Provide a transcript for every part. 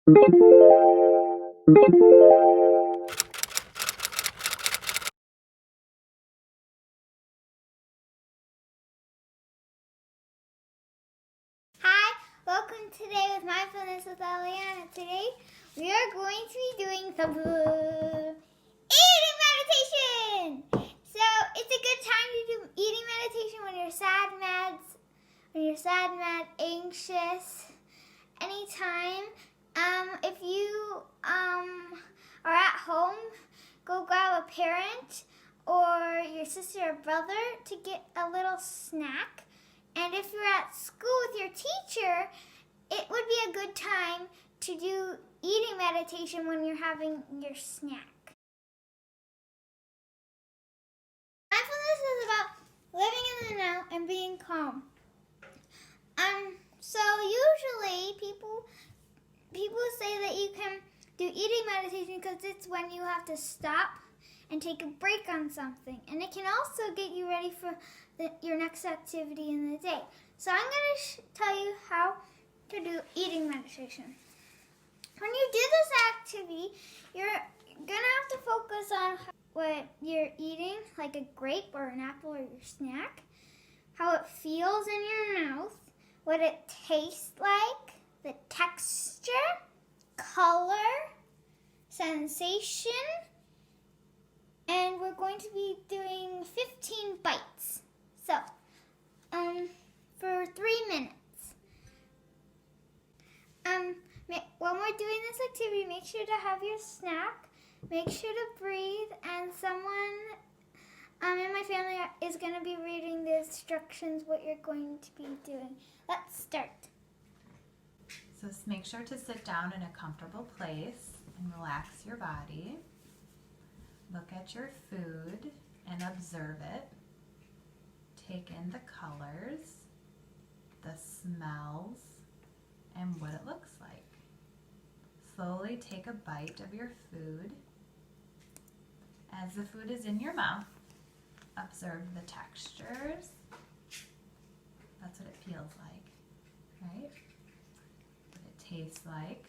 Hi, welcome today with Mindfulness with Eliana. Today we are going to be doing some eating meditation. So it's a good time to do eating meditation when you're sad, mad, anxious, anytime. If you are at home, go grab a parent or your sister or brother to get a little snack. And if you're at school with your teacher, it would be a good time to do eating meditation when you're having your snack. Mindfulness is about living in the now and being calm. So usually people say that you can do eating meditation because it's when you have to stop and take a break on something. And it can also get you ready for your next activity in the day. So I'm going to tell you how to do eating meditation. When you do this activity, you're going to have to focus on what you're eating, like a grape or an apple or your snack, how it feels in your mouth, what it tastes like, the texture, color, sensation, and we're going to be doing 15 bites. So, for 3 minutes. When we're doing this activity, make sure to have your snack, make sure to breathe, and someone in my family is going to be reading the instructions, what you're going to be doing. Let's start. So make sure to sit down in a comfortable place and relax your body. Look at your food and observe it. Take in the colors, the smells, and what it looks like. Slowly take a bite of your food. As the food is in your mouth, observe the textures. That's what it feels like, right? What it tastes like,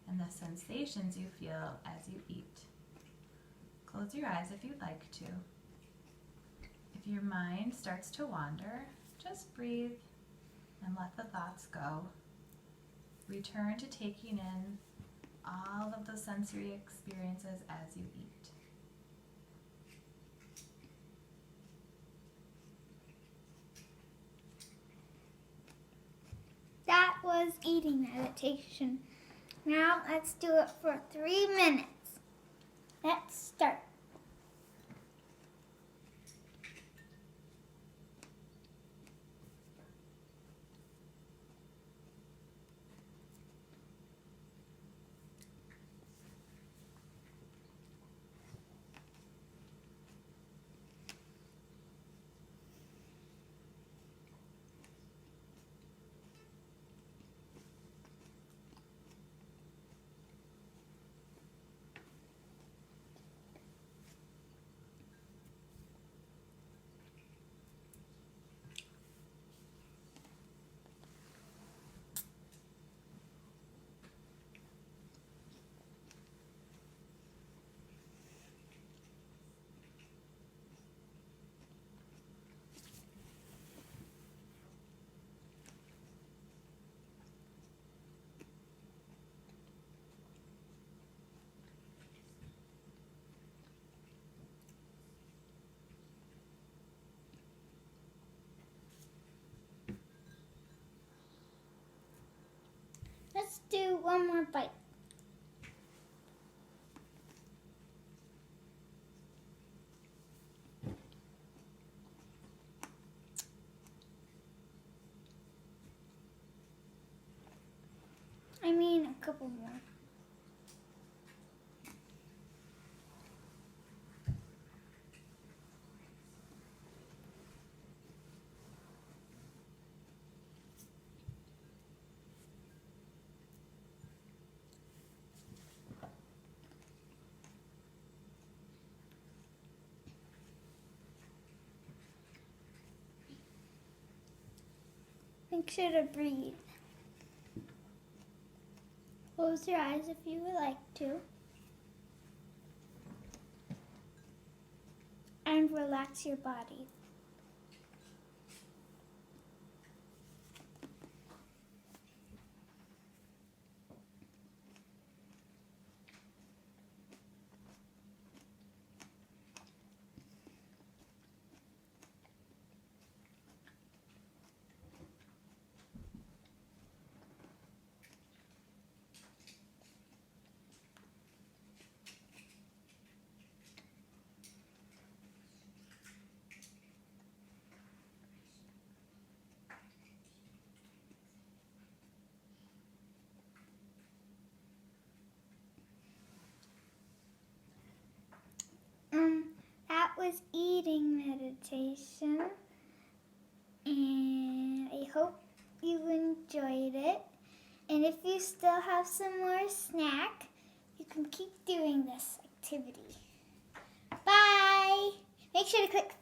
and the sensations you feel as you eat. Close your eyes if you'd like to. If your mind starts to wander, just breathe and let the thoughts go. Return to taking in all of the sensory experiences as you eat. That was eating meditation. Now let's do it for 3 minutes. Let's start. Let's do one more bite. A couple more. Make sure to breathe. Close your eyes if you would like to. And relax your body. That was eating meditation, and I hope you enjoyed it. And if you still have some more snack, you can keep doing this activity. Bye! Make sure to click